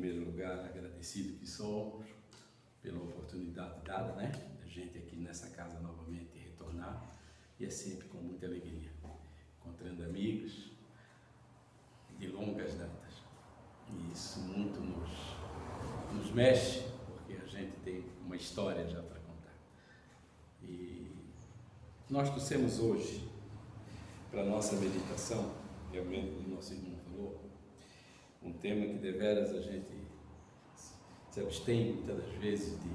primeiro lugar, agradecido que somos pela oportunidade dada, né? A gente aqui nessa casa novamente retornar, e é sempre com muita alegria, encontrando amigos de longas datas. E isso muito nos mexe, porque a gente tem uma história já para contar. E nós trouxemos hoje para a nossa meditação, realmente o nosso irmão falou, um tema que deveras a gente se abstém muitas das vezes de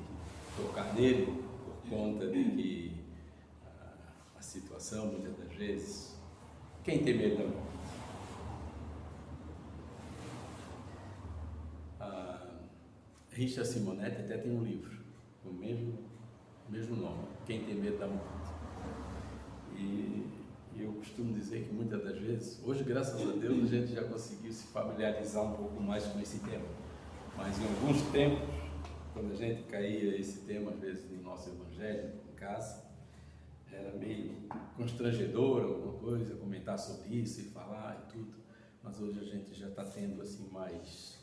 tocar nele, por conta de que a situação, muitas das vezes, quem tem medo da morte? Richard Simonetti até tem um livro com o mesmo nome, Quem Tem Medo da Morte. E eu costumo dizer que muitas das vezes, hoje graças a Deus a gente já conseguiu se familiarizar um pouco mais com esse tema, mas em alguns tempos, quando a gente caía esse tema, às vezes no nosso evangelho, em casa, era meio constrangedor alguma coisa, comentar sobre isso e falar e tudo, mas hoje a gente já está tendo assim mais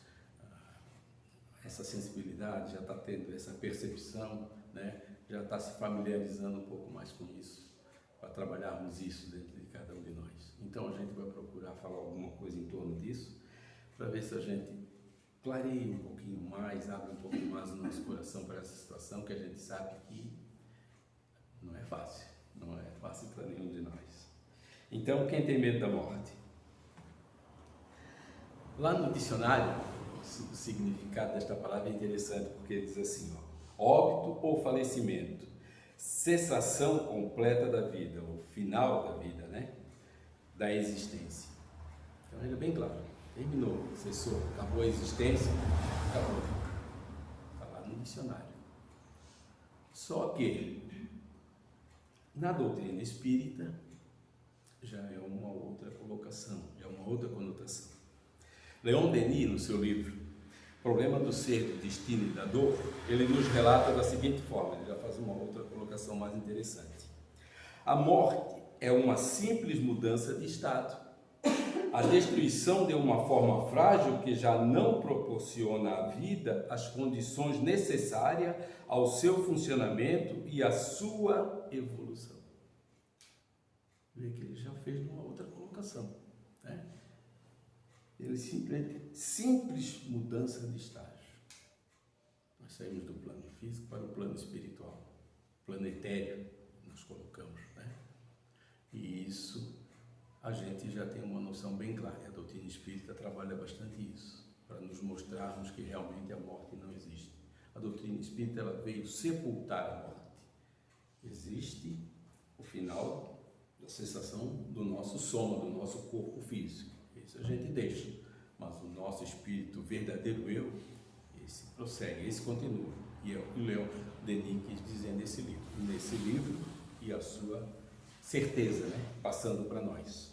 essa sensibilidade, já está tendo essa percepção, né? Já está se familiarizando um pouco mais com isso, para trabalharmos isso dentro de cada um de nós. Então a gente vai procurar falar alguma coisa em torno disso, para ver se a gente clareia um pouquinho mais, abre um pouquinho mais o nosso coração para essa situação, que a gente sabe que não é fácil para nenhum de nós. Então, quem tem medo da morte? Lá no dicionário, o significado desta palavra é interessante, porque diz assim, óbito ou falecimento, cessação completa da vida, o final da vida, né? Da existência. Então ele é bem claro, terminou, cessou, acabou a existência, acabou. Está lá no dicionário. Só que na doutrina espírita já é uma outra colocação, já é uma outra conotação. Leon Denis, no seu livro Problema do Ser, do Destino e da Dor, ele nos relata da seguinte forma, ele já faz uma outra colocação mais interessante. A morte é uma simples mudança de estado. A destruição de uma forma frágil que já não proporciona à vida as condições necessárias ao seu funcionamento e à sua evolução. Vê que ele já fez uma outra colocação, né? Ele simplesmente, simples mudança de estágio. Nós saímos do plano físico para o plano espiritual, plano etéreo, nos colocamos, né? E isso a gente já tem uma noção bem clara. A doutrina espírita trabalha bastante isso, para nos mostrarmos que realmente a morte não existe. A doutrina espírita ela veio sepultar a morte. Existe o final da cessação do nosso soma, do nosso corpo físico. Isso a gente deixa, mas o nosso espírito, verdadeiro eu, esse prossegue, esse continua. E é o que o Leon Denis quis dizer nesse livro e a sua certeza, né, passando para nós.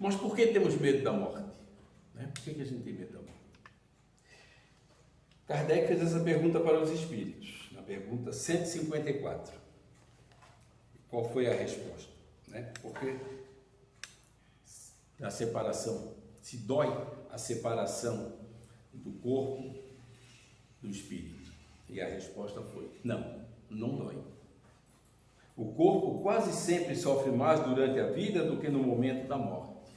Mas por que temos medo da morte? Né? Por que a gente tem medo da morte? Kardec fez essa pergunta para os espíritos, na pergunta 154. Qual foi a resposta? Né? Porque a separação, se dói a separação do corpo do espírito. E a resposta foi, não dói. O corpo quase sempre sofre mais durante a vida do que no momento da morte.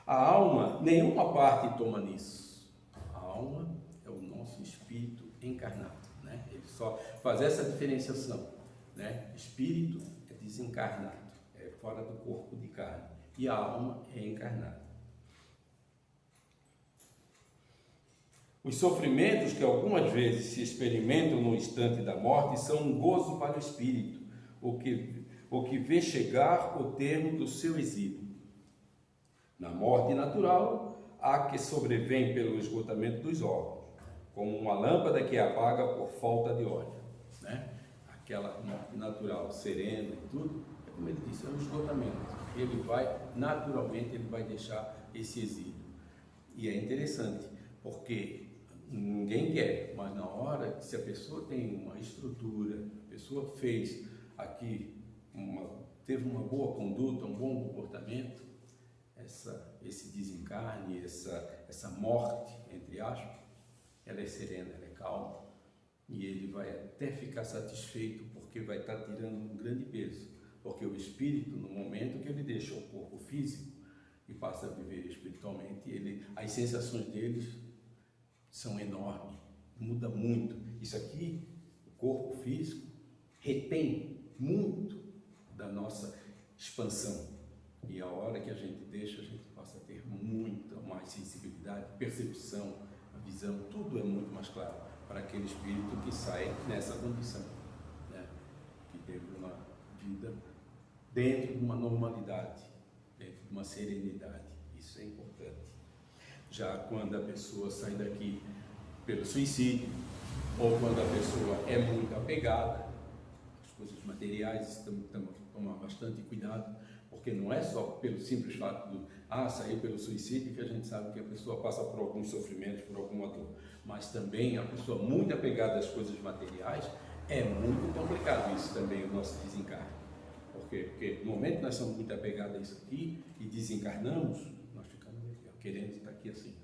A alma, nenhuma parte toma nisso. A alma é o nosso espírito encarnado, né? Ele só faz essa diferenciação, né? Espírito é desencarnado, é fora do corpo de carne. E a alma é encarnada. Os sofrimentos que algumas vezes se experimentam no instante da morte são um gozo para o espírito, o que vê chegar o termo do seu exílio. Na morte natural, há que sobrevém pelo esgotamento dos órgãos, como uma lâmpada que apaga por falta de óleo, né? Aquela morte natural, serena e tudo, como ele disse, é um esgotamento. Ele vai, naturalmente, ele vai deixar esse exílio. E é interessante, porque ninguém quer, mas na hora que se a pessoa tem uma estrutura, a pessoa fez aqui, teve uma boa conduta, um bom comportamento, esse desencarne, essa morte, entre aspas, ela é serena, ela é calma, e ele vai até ficar satisfeito, porque vai estar tirando um grande peso, porque o espírito, no momento que ele deixa o corpo físico e passa a viver espiritualmente, as sensações deles são enormes, muda muito. Isso aqui, o corpo físico, retém muito da nossa expansão, e a hora que a gente deixa, a gente passa a ter muita mais sensibilidade, percepção, a visão, tudo é muito mais claro para aquele espírito que sai nessa condição, né? Que teve uma vida dentro de uma normalidade, dentro de uma serenidade. Isso é importante. Já quando a pessoa sai daqui pelo suicídio, ou quando a pessoa é muito apegada às coisas materiais, temos que tomar bastante cuidado, porque não é só pelo simples fato de sair pelo suicídio que a gente sabe que a pessoa passa por alguns sofrimentos, por alguma dor, mas também a pessoa muito apegada às coisas materiais, é muito complicado isso também, o nosso desencarne. Por quê? Porque no momento que nós somos muito apegados a isso aqui e desencarnamos, nós ficamos querendo estar aqui assim.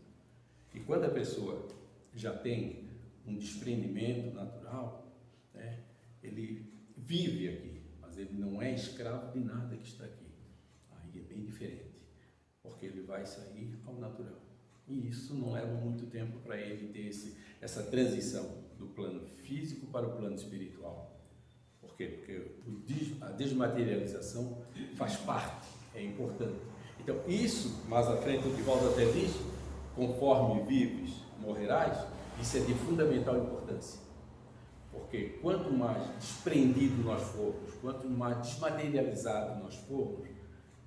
E quando a pessoa já tem um desprendimento natural, né, ele vive aqui, mas ele não é escravo de nada que está aqui. Aí é bem diferente, porque ele vai sair ao natural. E isso não leva muito tempo para ele ter essa transição do plano físico para o plano espiritual. Por quê? Porque a desmaterialização faz parte, é importante. Então, isso, mais à frente, o Divaldo até diz, conforme vives, morrerás, isso é de fundamental importância. Porque quanto mais desprendido nós formos, quanto mais desmaterializado nós formos,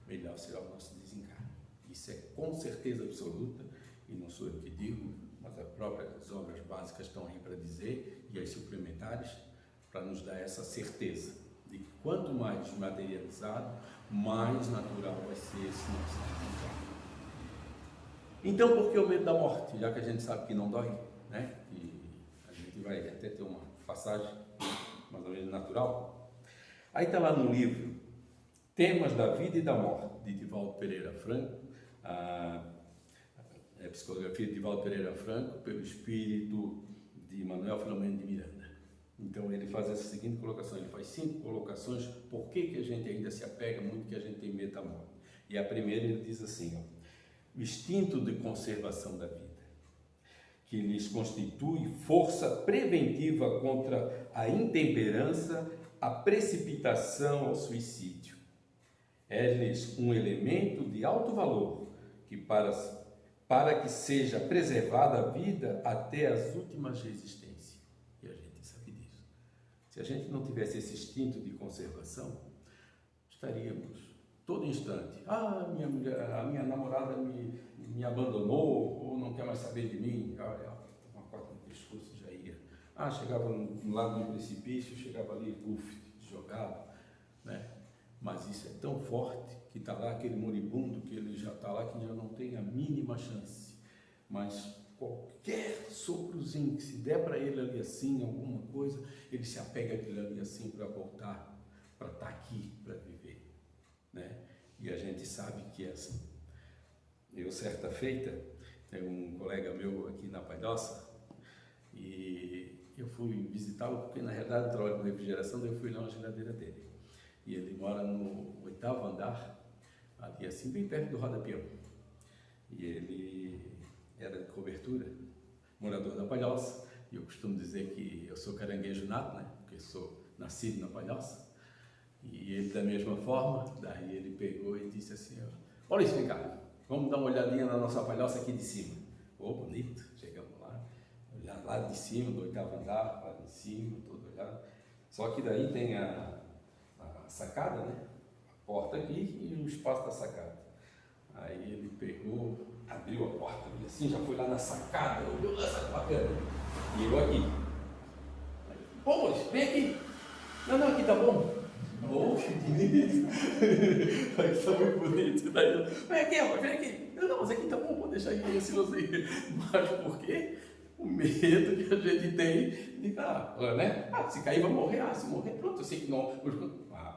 melhor será o nosso desencarne. Isso é com certeza absoluta, e não sou eu que digo, mas as próprias obras básicas estão aí para dizer, e as suplementares, para nos dar essa certeza de que quanto mais desmaterializado, mais natural vai ser esse nosso desencarne. Então, por que o medo da morte? Já que a gente sabe que não dói, né? E a gente vai até ter uma passagem mais ou menos natural. Aí está lá no livro Temas da Vida e da Morte, de Divaldo Pereira Franco, a psicografia de Divaldo Pereira Franco, pelo espírito de Manuel Filomeno de Miranda. Então ele faz essa seguinte colocação, ele faz 5 colocações, por que a gente ainda se apega muito, que a gente tem medo da morte. E a primeira ele diz assim, o instinto de conservação da vida, que lhes constitui força preventiva contra a intemperança, a precipitação ao suicídio. É-lhes um elemento de alto valor, que para que seja preservada a vida até as últimas resistências. E a gente sabe disso. Se a gente não tivesse esse instinto de conservação, estaríamos todo instante, a minha namorada me abandonou, ou não quer mais saber de mim, uma corda no pescoço já ia. Chegava no lado do precipício, chegava ali, jogado, né? Mas isso é tão forte que está lá aquele moribundo, que ele já está lá, que já não tem a mínima chance. Mas qualquer soprozinho que se der para ele ali assim, alguma coisa, ele se apega àquilo ali assim para voltar, para estar aqui, para viver, né? E a gente sabe que é assim. Eu, certa feita, tem um colega meu aqui na Palhoça, e eu fui visitá-lo porque, na realidade, eu trabalho com refrigeração, daí eu fui lá na geladeira dele. E ele mora no 8º andar, ali assim, bem perto do rodapião. E ele era de cobertura, morador da Palhoça, e eu costumo dizer que eu sou caranguejo nato, né? Porque sou nascido na Palhoça. E ele, da mesma forma, daí ele pegou e disse assim, Maurício, vem cá, vamos dar uma olhadinha na nossa Palhoça aqui de cima. Bonito, chegamos lá, olhar lá de cima, do 8º andar, lá de cima, todo olhado. Só que daí tem a sacada, né? A porta aqui e o espaço da sacada. Aí ele pegou, abriu a porta, assim, já foi lá na sacada, olhou lá, essa bacana, e eu aqui. Aí, Maurício, vem aqui. Não, aqui tá bom. Oxe, que bonito. Aí tá muito bonito. Daí, vem aqui, rapaz, vem aqui. Não, mas aqui tá bom, pode deixar aqui assim, você. Mas por quê? O medo que a gente tem de, né? Se cair vai morrer. Se morrer, pronto, eu sei que não.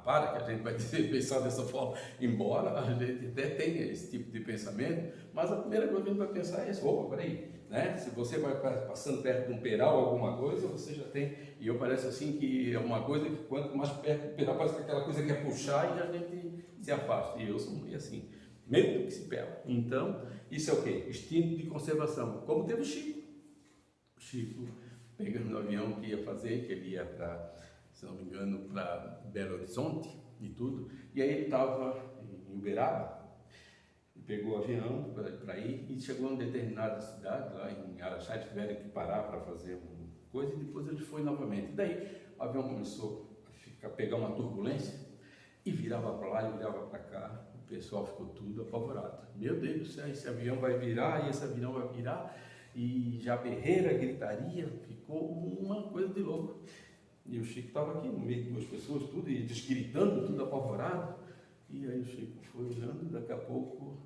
para, que a gente vai pensar dessa forma, embora a gente até tenha esse tipo de pensamento, mas a primeira coisa que a gente vai pensar é isso, opa, peraí, né? Se você vai passando perto de um peral, alguma coisa, você já tem, e eu parece assim que é uma coisa que quanto mais perto do peral, parece que aquela coisa quer puxar e a gente se afasta, e eu sou meio assim, medo do que se pega. Então, isso é o quê? Instinto de conservação, como teve o Chico pegando o avião que ia fazer, que ele ia para, se não me engano, para Belo Horizonte e tudo, e aí ele estava em Uberaba, e pegou o avião para ir, e chegou em determinada cidade, lá em Araxá, tiveram que parar para fazer uma coisa, e depois ele foi novamente. Daí o avião começou a pegar uma turbulência, e virava para lá e virava para cá, o pessoal ficou tudo apavorado. Meu Deus do céu, esse avião vai virar, e esse avião vai virar, e já berreira, gritaria, ficou uma coisa de louco. E o Chico estava aqui no meio de duas pessoas, tudo, e eles gritando, tudo apavorado. E aí o Chico foi olhando, daqui a pouco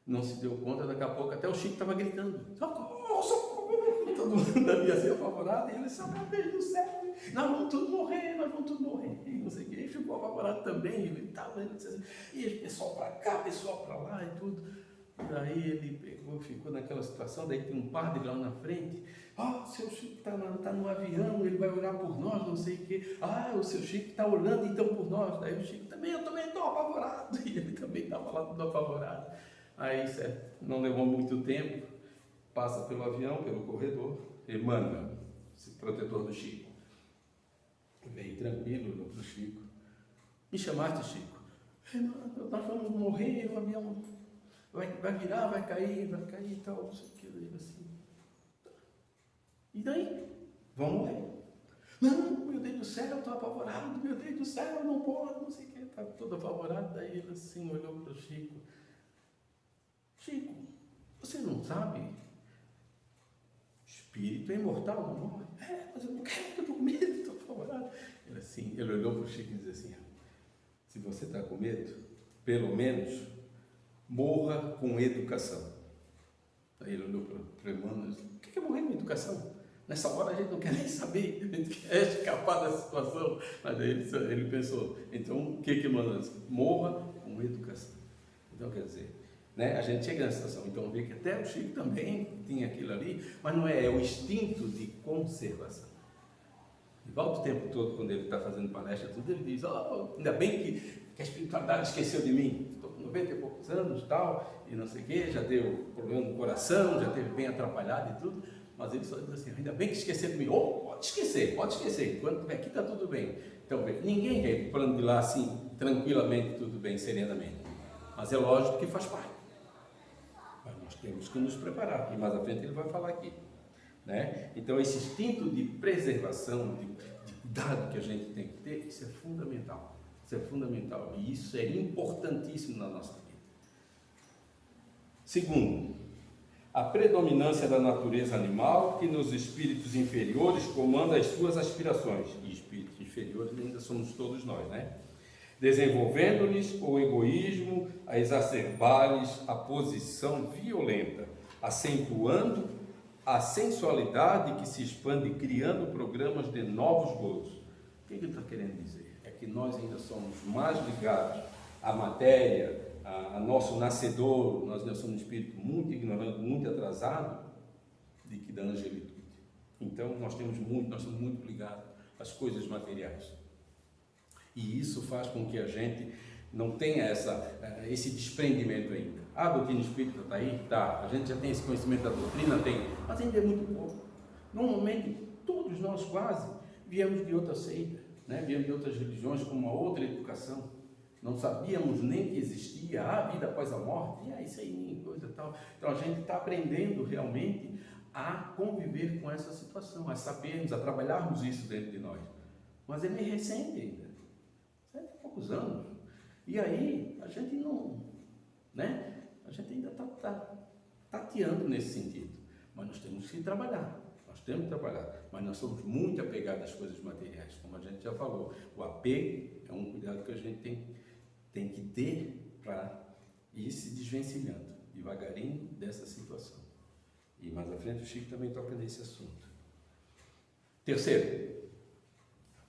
não se deu conta, daqui a pouco até o Chico estava gritando: socorro, socorro! Todo mundo ali assim apavorado, e ele disse: meu Deus do céu, nós vamos todos morrer, nós vamos todos morrer. E não sei o que, e ficou apavorado também, ele estava, assim, e o pessoal para cá, pessoal para lá e tudo. Daí ele pegou, ficou naquela situação, daí tem um padre lá na frente: o seu Chico está no avião, ele vai orar por nós, não sei o quê. O seu Chico está orando então por nós. Daí o Chico eu também estou apavorado, e ele também estava lá tudo apavorado. Aí, certo, não levou muito tempo, passa pelo avião, pelo corredor, Emmanuel, esse protetor do Chico, veio tranquilo, olhou para o Chico: me chamaste, Chico? Nós vamos morrer, o avião vai virar, vai cair e tal, não sei o que. Ele assim: e daí? Vamos morrer. Não, meu Deus do céu, eu estou apavorado, meu Deus do céu, não pode, não sei o que, estava todo apavorado. Daí ele assim olhou para o Chico: Chico, você não sabe? Espírito é imortal, não morre. Mas eu não quero, eu estou com medo, estou apavorado. Ele olhou para o Chico e disse assim: se você está com medo, pelo menos morra com educação. Aí ele olhou para o Emmanuel e disse: o que é morrer com educação? Nessa hora a gente não quer nem saber, a gente quer escapar da situação. Mas aí ele pensou: então o que Emmanuel disse? Morra com educação. Então quer dizer, né, a gente chega nessa situação, então vê que até o Chico também tinha aquilo ali, mas não é o instinto de conservação. E volta o tempo todo, quando ele está fazendo palestra, tudo, ele diz: ainda bem que a espiritualidade esqueceu de mim. Estou com 90 e poucos anos tal, e não sei o quê, já deu problema no coração, já teve bem atrapalhado e tudo, mas ele só diz assim: ainda bem que esqueceu de mim. Pode esquecer, quando estiver aqui está tudo bem. Então, ninguém quer ir para o plano de lá assim, tranquilamente, tudo bem, serenamente. Mas é lógico que faz parte. Mas nós temos que nos preparar, e mais à frente ele vai falar aqui, né? Então esse instinto de preservação, de cuidado que a gente tem que ter, isso é fundamental, e isso é importantíssimo na nossa vida. Segundo, a predominância da natureza animal, que nos espíritos inferiores comanda as suas aspirações, e espíritos inferiores ainda somos todos nós, né? Desenvolvendo-lhes o egoísmo, a exacerbar-lhes a posição violenta, acentuando a sensualidade que se expande, criando programas de novos gozos. O que ele está querendo dizer? É que nós ainda somos mais ligados à matéria, a nosso nascedor, nós ainda somos um espírito muito ignorante, muito atrasado, de que da angelitude. Então nós somos muito ligados às coisas materiais. E isso faz com que a gente não tenha esse desprendimento ainda. A doutrina espírita está aí? Está. A gente já tem esse conhecimento da doutrina? Tem. Mas ainda é muito pouco. Normalmente, todos nós quase viemos de outra seita, né? Viemos de outras religiões com uma outra educação. Não sabíamos nem que existia a vida após a morte. Isso aí, coisa tal. Então a gente está aprendendo realmente a conviver com essa situação, a sabermos, a trabalharmos isso dentro de nós. Mas é meio recente ainda. 7 e poucos anos. E aí, a gente não, né? A gente ainda está tateando nesse sentido. Mas nós temos que trabalhar. Mas nós somos muito apegados às coisas materiais, como a gente já falou. O apego é um cuidado que a gente tem que ter para ir se desvencilhando devagarinho dessa situação. E mais à frente o Chico também toca nesse assunto. Terceiro,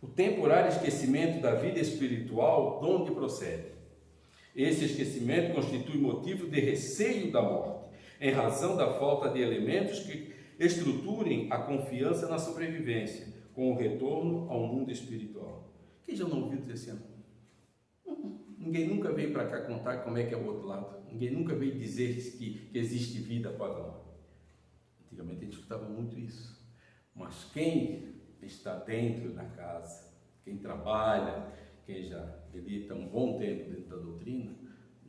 O temporário esquecimento da vida espiritual, de onde procede? Esse esquecimento constitui motivo de receio da morte, em razão da falta de elementos que estruturem a confiança na sobrevivência, com o retorno ao mundo espiritual. Quem já não ouviu dizer assim? Ninguém nunca veio para cá contar como é que é o outro lado. Ninguém nunca veio dizer que existe vida após a morte. Antigamente a gente escutava muito isso. Mas quem está dentro da casa, quem trabalha, quem já milita um bom tempo dentro da doutrina,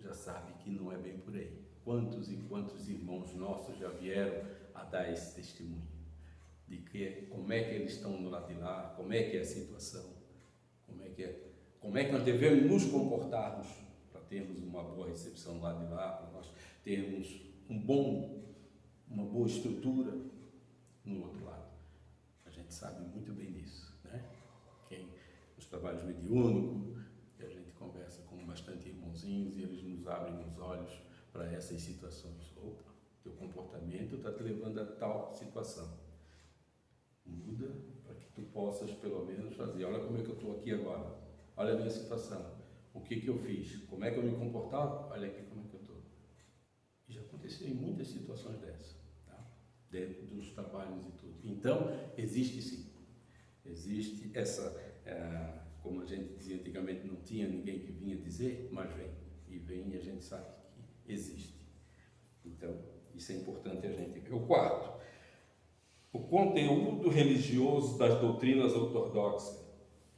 já sabe que não é bem por aí. Quantos e quantos irmãos nossos já vieram a dar esse testemunho de que como é que eles estão no lado de lá, como é que é a situação, como é que nós devemos nos comportarmos para termos uma boa recepção lá de lá, para nós termos uma boa estrutura no outro lado. A gente sabe muito bem disso, né? Os trabalhos mediúnicos, que a gente conversa com bastante irmãozinhos e eles nos abrem os olhos para essas situações. Opa, teu comportamento está te levando a tal situação. Muda para que tu possas pelo menos fazer. Olha como é que eu estou aqui agora. Olha a minha situação. O que eu fiz? Como é que eu me comportava? Olha aqui como é que eu estou. E já aconteceu em muitas situações dessas, tá? Dentro dos trabalhos e tudo. Então, existe sim. Existe essa, como a gente dizia antigamente, não tinha ninguém que vinha dizer, mas vem. E vem e a gente sabe que existe. Então, isso é importante a gente ver. O quarto, o conteúdo religioso das doutrinas ortodoxas.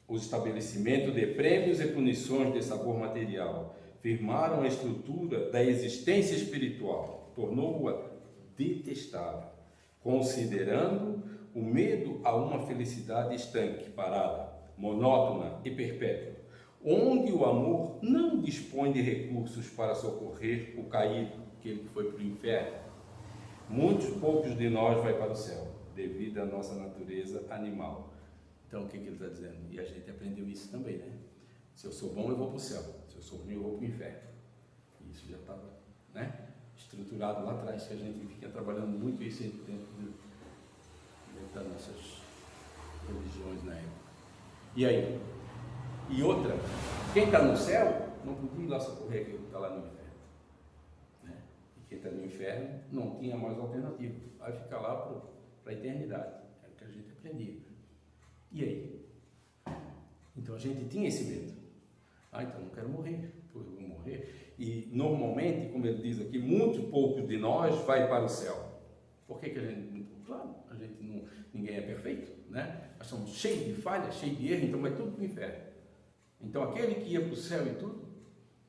O estabelecimento de prêmios e punições de sabor material firmaram a estrutura da existência espiritual, tornou-a detestável, considerando o medo a uma felicidade estanque, parada, monótona e perpétua, onde o amor não dispõe de recursos para socorrer o caído, aquele que foi para o inferno. Poucos de nós vai para o céu, devido à nossa natureza animal. Então, o que ele está dizendo? E a gente aprendeu isso também, né? Se eu sou bom, eu vou para o céu. Se eu sou ruim, eu vou para o inferno. Isso já estava, né, estruturado lá atrás, que a gente fica trabalhando muito isso dentro das nossas religiões na época. E aí? E outra, quem está no céu não podia ir lá socorrer aquele que está lá no inferno. Né? E quem está no inferno não tinha mais alternativa. Vai ficar lá para a eternidade. Era o que a gente aprendia. E aí? Então a gente tinha esse medo. Então não quero morrer, eu vou morrer. E normalmente, como ele diz aqui, muito poucos de nós vai para o céu. Por que a gente? Claro, ninguém é perfeito, né? Nós somos cheios de falhas, cheios de erros, então vai tudo para o inferno. Então aquele que ia para o céu e tudo,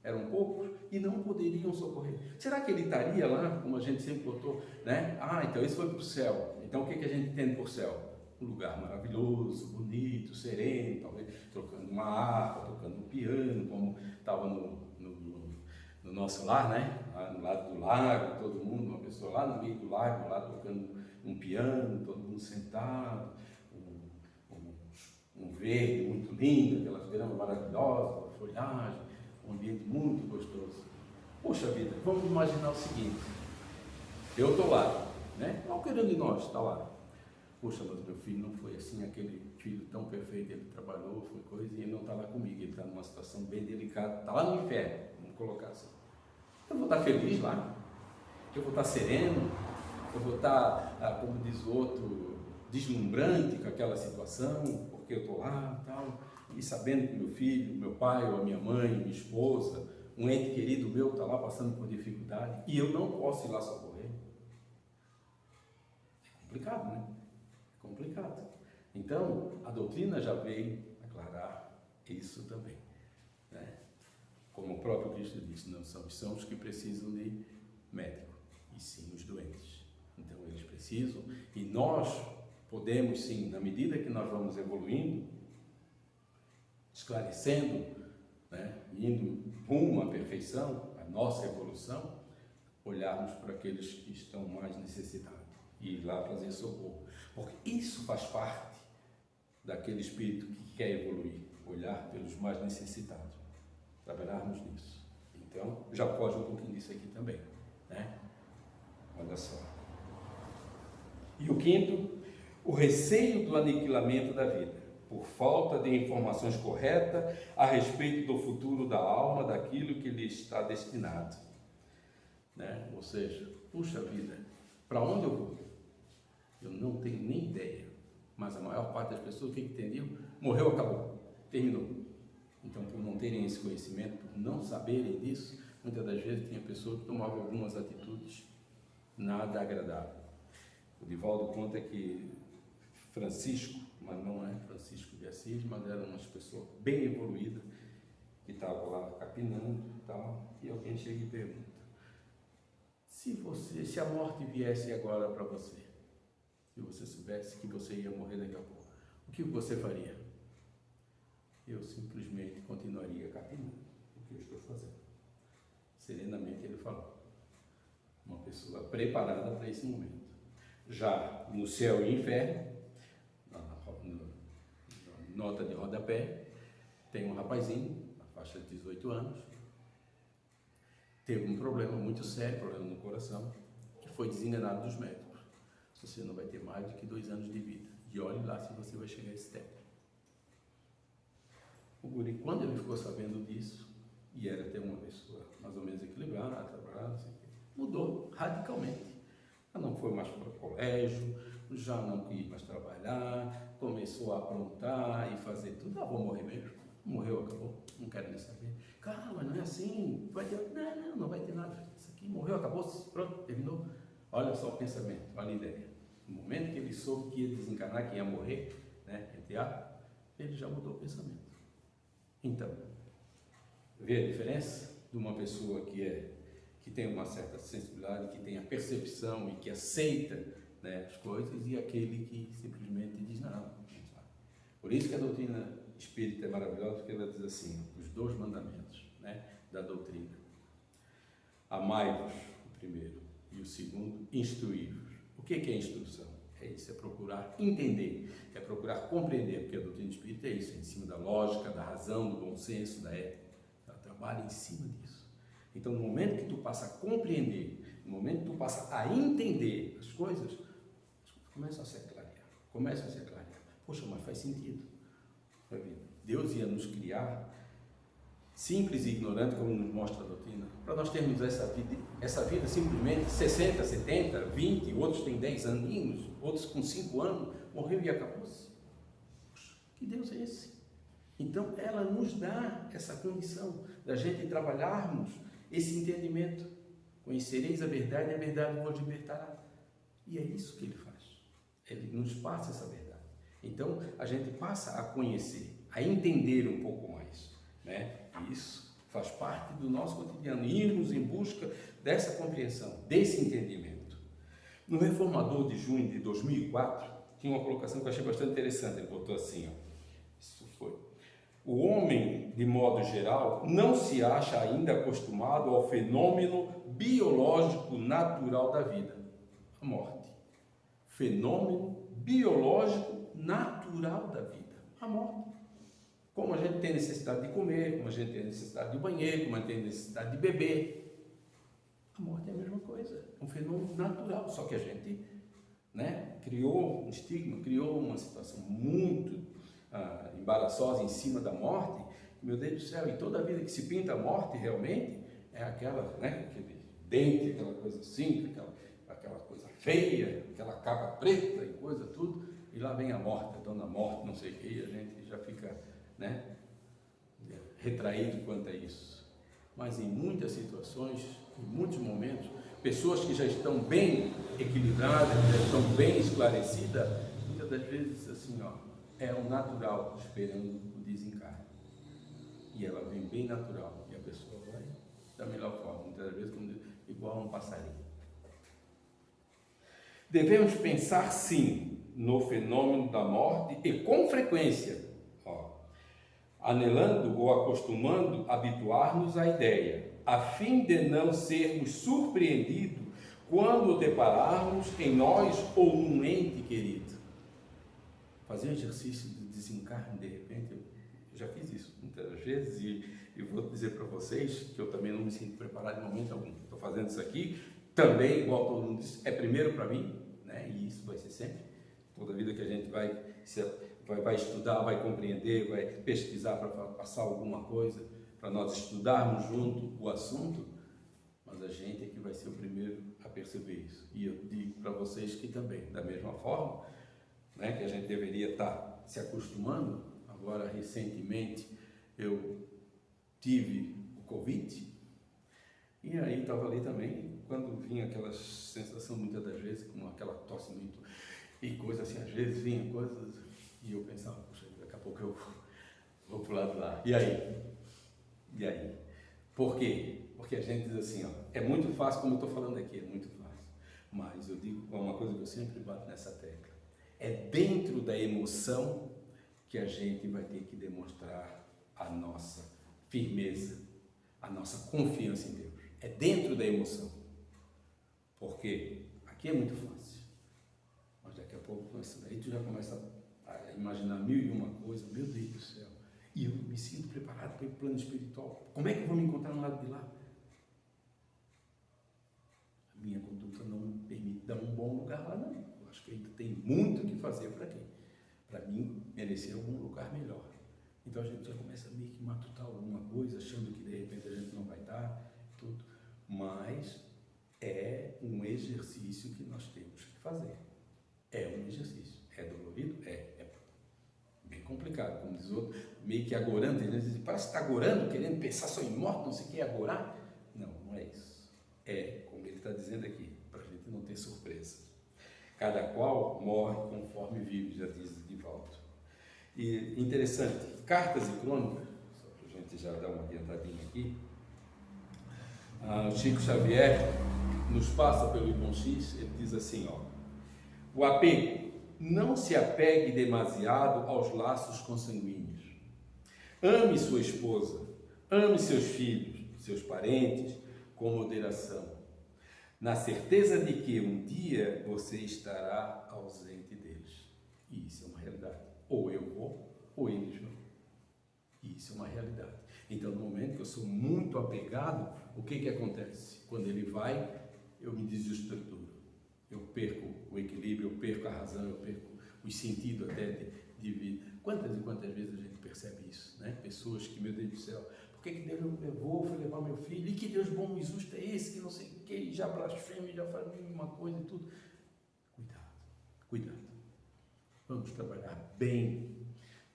eram poucos e não poderiam socorrer. Será que ele estaria lá, como a gente sempre botou, né? Então esse foi para o céu. Então o que a gente entende por céu? Um lugar maravilhoso, bonito, sereno, talvez tocando uma harpa, tocando um piano, como estava no nosso lar, né? Lá no lado do lago, todo mundo, uma pessoa lá no meio do lago, lá tocando um piano, todo mundo sentado, um verde muito lindo, aquelas gramas maravilhosas, uma folhagem, um ambiente muito gostoso. Poxa vida, vamos imaginar o seguinte, eu estou lá, né? Qualquer um de nós está lá. Poxa, mas meu filho não foi assim, aquele filho tão perfeito, ele trabalhou, foi coisa, e ele não está lá comigo, ele está numa situação bem delicada, está lá no inferno, vamos colocar assim. Eu vou estar feliz lá, eu vou estar sereno, eu vou estar, como diz o outro, deslumbrante com aquela situação, porque eu estou lá e tal, e sabendo que meu filho, meu pai, ou a minha mãe, minha esposa, um ente querido meu está lá passando por dificuldade, e eu não posso ir lá socorrer. É complicado, né? Complicado. Então, a doutrina já veio aclarar isso também, né? Como o próprio Cristo disse, não são os que precisam de médico, e sim os doentes. Então, eles precisam, e nós podemos sim, na medida que nós vamos evoluindo, esclarecendo, né, indo rumo à perfeição, a nossa evolução, olharmos para aqueles que estão mais necessitados e ir lá fazer socorro. Porque isso faz parte daquele espírito que quer evoluir, olhar pelos mais necessitados, trabalharmos nisso. Então, já foge um pouquinho disso aqui também, né? Olha só. E o quinto, o receio do aniquilamento da vida. por falta de informações corretas a respeito do futuro da alma, daquilo que lhe está destinado. Né? Ou seja, puxa vida, para onde eu vou? Eu não tenho nem ideia. Mas a maior parte das pessoas, o que entendiam? Morreu, acabou, terminou. Então, por não terem esse conhecimento, por não saberem disso, muitas das vezes tinha pessoas que tomavam algumas atitudes nada agradáveis. O Divaldo conta que Francisco, mas não é Francisco de Assis, mas era uma pessoa bem evoluída, que estava lá capinando e tal, e alguém chega e pergunta: se a morte viesse agora para você, se você soubesse que você ia morrer daqui a pouco, o que você faria? Eu simplesmente continuaria capinando o que eu estou fazendo. Serenamente ele falou. Uma pessoa preparada para esse momento. Já no céu e inferno, na nota de rodapé, tem um rapazinho, na faixa de 18 anos, teve um problema muito sério, problema no coração, que foi desenganado dos médicos. Você não vai ter mais do que 2 anos de vida. E olhe lá se você vai chegar a esse tempo. O guri, quando ele ficou sabendo disso, e era até uma pessoa mais ou menos equilibrada, trabalhada, mudou radicalmente. Já não foi mais para o colégio, já não quis mais trabalhar, começou a aprontar e fazer tudo. Vou morrer mesmo. Morreu, acabou, não quero nem saber. Calma, não é assim, vai ter... Não vai ter nada. Isso aqui morreu, acabou, pronto, terminou. Olha só o pensamento, olha a ideia. No momento que ele soube que ia desencarnar, que ia morrer, né, ele já mudou o pensamento. Então, vê a diferença de uma pessoa que tem uma certa sensibilidade, que tem a percepção e que aceita, né, as coisas, e aquele que simplesmente diz não. Por isso que a doutrina espírita é maravilhosa, porque ela diz assim, os 2 mandamentos, né, da doutrina. Amai-vos, o primeiro, e o segundo, instruí-vos. O que é instrução? É isso, é procurar entender, é procurar compreender, porque a doutrina espírita é isso, é em cima da lógica, da razão, do bom senso, da ética. Ela trabalha em cima disso. Então, no momento que tu passa a compreender, no momento que tu passa a entender as coisas começam a se clarear. Poxa, mas faz sentido. Deus ia nos criar simples e ignorante, como nos mostra a doutrina, para nós termos essa vida simplesmente 60, 70, 20, outros têm 10 aninhos, outros com 5 anos, morreu e acabou-se. Que Deus é esse? Então, ela nos dá essa condição da gente trabalharmos esse entendimento. Conhecereis a verdade vos libertará. E é isso que ele faz. Ele nos passa essa verdade. Então, a gente passa a conhecer, a entender um pouco mais, né? Isso faz parte do nosso cotidiano, irmos em busca dessa compreensão, desse entendimento. No Reformador de junho de 2004, tinha uma colocação que eu achei bastante interessante. Ele botou assim, isso foi: o homem, de modo geral, não se acha ainda acostumado ao fenômeno biológico natural da vida, a morte. Fenômeno biológico natural da vida, a morte. Como a gente tem necessidade de comer, como a gente tem necessidade de banheiro, como a gente tem necessidade de beber, a morte é a mesma coisa, é um fenômeno natural, só que a gente, né, criou um estigma, criou uma situação muito embaraçosa em cima da morte. Meu Deus do céu, e toda vida que se pinta a morte realmente é aquela, né, aquele dente, aquela coisa assim, aquela coisa feia, aquela capa preta e coisa tudo, e lá vem a morte, a dona morte, não sei o que, e a gente já fica, né, retraído quanto a isso. Mas em muitas situações, em muitos momentos, pessoas que já estão bem equilibradas, já estão bem esclarecidas, muitas das vezes assim, é o natural esperando o desencarne. E ela vem bem natural, e a pessoa vai da melhor forma, muitas vezes igual a um passarinho. Devemos pensar sim no fenômeno da morte e com frequência, anelando ou acostumando habituar-nos à ideia, a fim de não sermos surpreendidos quando o depararmos em nós ou num ente querido. Fazer um exercício de desencarne de repente, eu já fiz isso muitas vezes e vou dizer para vocês que eu também não me sinto preparado em momento algum. Estou fazendo isso aqui, também, igual todo mundo disse, é primeiro para mim, né? E isso vai ser sempre. Toda vida que a gente vai estudar, vai compreender, vai pesquisar para passar alguma coisa, para nós estudarmos junto o assunto, mas a gente é que vai ser o primeiro a perceber isso. E eu digo para vocês que também, da mesma forma, né, que a gente deveria estar se acostumando. Agora, recentemente, eu tive o Covid, e aí estava ali também, quando vinha aquela sensação, muitas das vezes, com aquela tosse muito, e coisa assim, às vezes vinha coisas, e eu pensava, puxa, daqui a pouco eu vou pro lado lá. E aí? E aí? Por quê? Porque a gente diz assim, ó, é muito fácil, como eu estou falando aqui, é muito fácil. Mas eu digo uma coisa que eu sempre bato nessa tecla. É dentro da emoção que a gente vai ter que demonstrar a nossa firmeza, a nossa confiança em Deus. É dentro da emoção. Porque aqui é muito fácil. Mas daqui a pouco, aí tu já começa a imaginar mil e uma coisas. Meu Deus do céu. E eu me sinto preparado para ir para o plano espiritual. Como é que eu vou me encontrar no lado de lá? A minha conduta não me permite dar um bom lugar lá, não. Eu acho que ainda tem muito o que fazer para quê? Para mim merecer algum lugar melhor. Então a gente já começa a meio que matutar alguma coisa, achando que de repente a gente não vai dar, tudo. Mas é um exercício que nós temos que fazer. É um exercício. É dolorido? É bem complicado, como diz o outro, meio que agorando, tem gente diz, parece que está agorando, querendo pensar só em morte, não sei o que é agorar. Não, não é isso. É, como ele está dizendo aqui, para a gente não ter surpresas. Cada qual morre conforme vive, já diz Divaldo. E interessante, Cartas e Crônicas, só para a gente já dar uma adiantadinha aqui, Chico Xavier nos passa pelo Irmão X, ele diz assim, ó, o apego, não se apegue demasiado aos laços consanguíneos. Ame sua esposa, ame seus filhos, seus parentes, com moderação, na certeza de que um dia você estará ausente deles. E isso é uma realidade. Ou eu vou, ou eles vão. E isso é uma realidade. Então, no momento que eu sou muito apegado, o que acontece? Quando ele vai, eu me desestruturo. Eu perco o equilíbrio, eu perco a razão, eu perco o sentido até de vida. Quantas e quantas vezes a gente percebe isso, né? Pessoas que, meu Deus do céu, por que Deus me levou, foi levar meu filho, e que Deus bom e justo é esse, que não sei o que, e já blasfema, já faz uma coisa e tudo. Cuidado, cuidado. Vamos trabalhar bem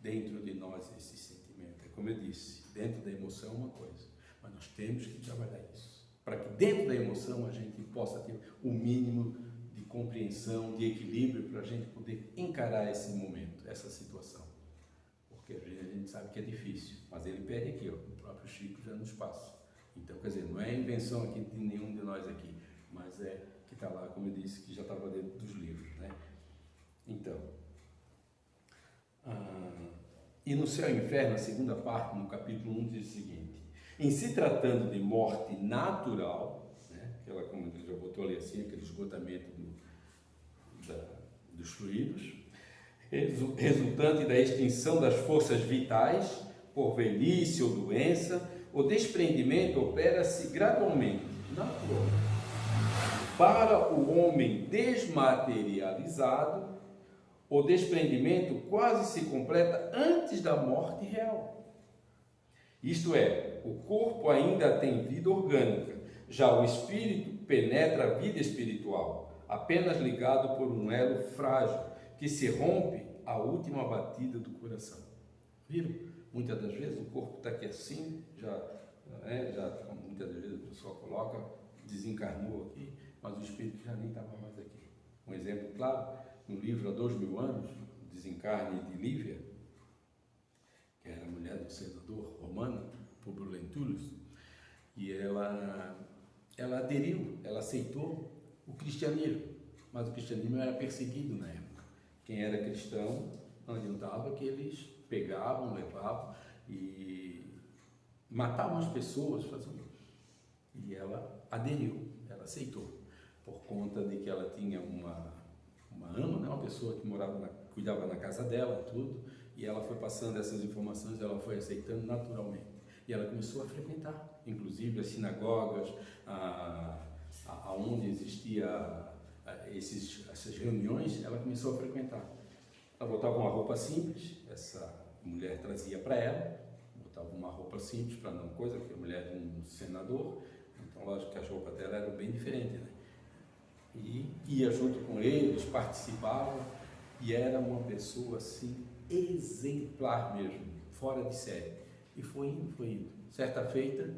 dentro de nós esse sentimento. É como eu disse, dentro da emoção é uma coisa, mas nós temos que trabalhar isso, para que dentro da emoção a gente possa ter o mínimo de compreensão, de equilíbrio, para a gente poder encarar esse momento, essa situação. Porque às vezes a gente sabe que é difícil, mas ele pede aqui, ó, o próprio Chico já nos passa. Então, quer dizer, não é invenção aqui de nenhum de nós aqui, mas é que está lá, como eu disse, que já estava dentro dos livros, né? Então, e no Céu e Inferno, a segunda parte, no capítulo 1, diz o seguinte, em se tratando de morte natural, né, aquela, como ele já botou ali assim, aquele esgotamento dos fluidos, resultante da extinção das forças vitais, por velhice ou doença, o desprendimento opera-se gradualmente, naturalmente. Para o homem desmaterializado, o desprendimento quase se completa antes da morte real. Isto é, o corpo ainda tem vida orgânica, já o espírito penetra a vida espiritual, apenas ligado por um elo frágil, que se rompe à última batida do coração. Viram? Muitas das vezes o corpo está aqui assim, muitas das vezes a pessoa coloca, desencarnou aqui, mas o espírito já nem estava mais aqui. Um exemplo claro, no livro Há 2000 anos, o desencarne de Lívia, que era a mulher do senador romano, Publio Lentulus, e ela aderiu, ela aceitou o cristianismo, mas o cristianismo era perseguido na época. Quem era cristão não adiantava, que eles pegavam, levavam e matavam as pessoas, faziam. E ela aderiu, ela aceitou, por conta de que ela tinha uma ama, né? Uma pessoa que cuidava na casa dela, tudo, e ela foi passando essas informações, ela foi aceitando naturalmente. E ela começou a frequentar, inclusive as sinagogas, aonde existia essas reuniões, ela começou a frequentar. Ela botava uma roupa simples, essa mulher trazia para ela, botava uma roupa simples para não coisa, porque a mulher de um senador, então lógico que as roupas dela eram bem diferentes, né? E ia junto com eles, participava, e era uma pessoa assim, exemplar mesmo, fora de série. E foi indo, foi indo. Certa feita,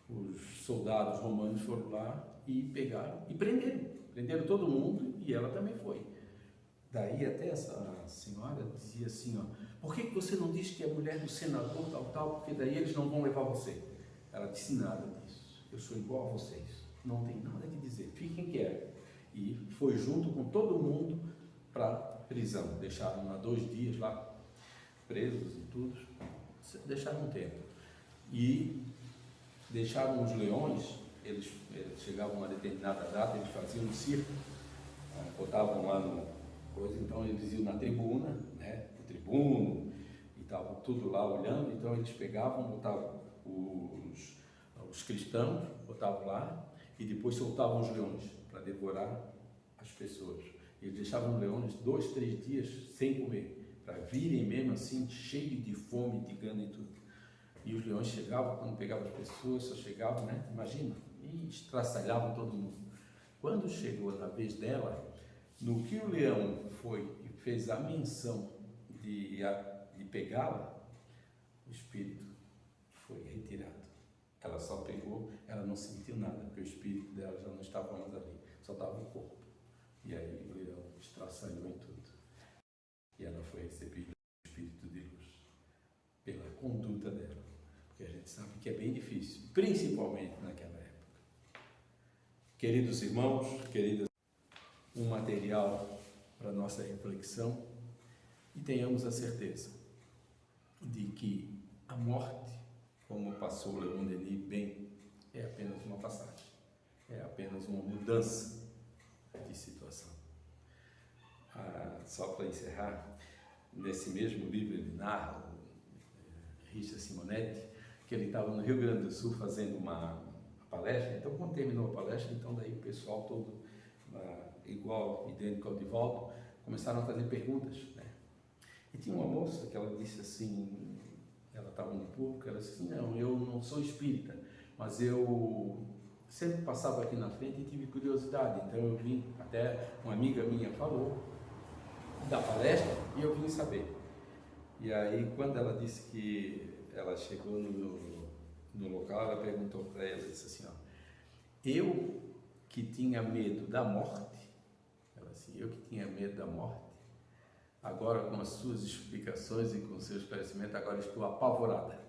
os soldados romanos foram lá e pegaram e prenderam todo mundo, e ela também foi. Daí até essa senhora dizia assim, ó, por que você não diz que é mulher do senador, tal, tal, porque daí eles não vão levar você. Ela disse nada disso, eu sou igual a vocês, não tem nada que dizer, fiquem quietos. E foi junto com todo mundo para prisão, deixaram lá 2 dias lá, presos e tudo, deixaram um tempo. E deixaram os leões, eles chegavam a uma determinada data, eles faziam um circo, botavam lá no coisa, então eles iam na tribuna, né, o tribuno, e estavam tudo lá olhando, então eles pegavam, botavam os cristãos, botavam lá, e depois soltavam os leões para devorar as pessoas. Eles deixavam os leões 2, 3 dias sem comer, para virem mesmo assim, cheios de fome, de gana e tudo. E os leões chegavam, quando pegavam as pessoas, só chegavam, né? Imagina, e estraçalhavam todo mundo. Quando chegou na vez dela, no que o leão foi e fez a menção de pegá-la, o espírito foi retirado. Ela só pegou, ela não sentiu nada, porque o espírito dela já não estava mais ali, só estava o corpo. E aí o leão estraçalhou em tudo. E ela foi recebida no espírito de luz, pela conduta dela. Porque a gente sabe que é bem difícil, principalmente naquela época. Queridos irmãos, queridas, um material para nossa reflexão, e tenhamos a certeza de que a morte, como passou Leon Denis bem, é apenas uma passagem, é apenas uma mudança de situação. Só para encerrar, nesse mesmo livro ele narra, Richard Simonetti, que ele estava no Rio Grande do Sul fazendo uma palestra. Então, quando terminou a palestra, então daí o pessoal todo igual, idêntico ao Divaldo, começaram a fazer perguntas, né? E tinha uma moça que ela disse assim, ela estava no público, ela disse assim, não, eu não sou espírita, mas eu sempre passava aqui na frente e tive curiosidade, então eu vim, até uma amiga minha falou da palestra e eu vim saber. E aí, quando ela disse que ela chegou no local, ela perguntou para ela, disse assim, ó, eu que tinha medo da morte, ela assim, eu que tinha medo da morte, agora com as suas explicações e com os seus conhecimentos, agora estou apavorada.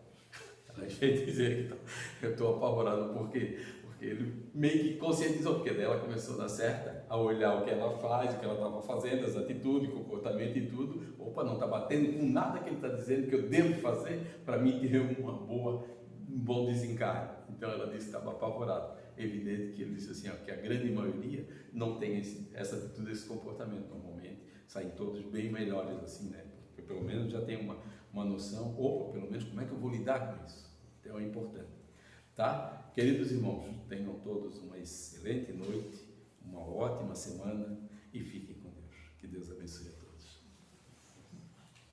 Ela veio dizer que eu estou apavorada, por quê? Porque ele meio que conscientizou, porque daí ela começou a dar certa, a olhar o que ela faz, o que ela estava fazendo, as atitudes, comportamento e tudo. Opa, não está batendo com nada que ele está dizendo que eu devo fazer para mim ter um bom desencarne. Então ela disse que estava apavorada. Evidente que ele disse assim, ó, que a grande maioria não tem essa atitude, esse comportamento. Normalmente saem todos bem melhores assim, né? Porque pelo menos já tem uma noção, ou pelo menos como é que eu vou lidar com isso. Então é importante. Tá? Queridos irmãos, tenham todos uma excelente noite, uma ótima semana e fiquem com Deus. Que Deus abençoe a todos.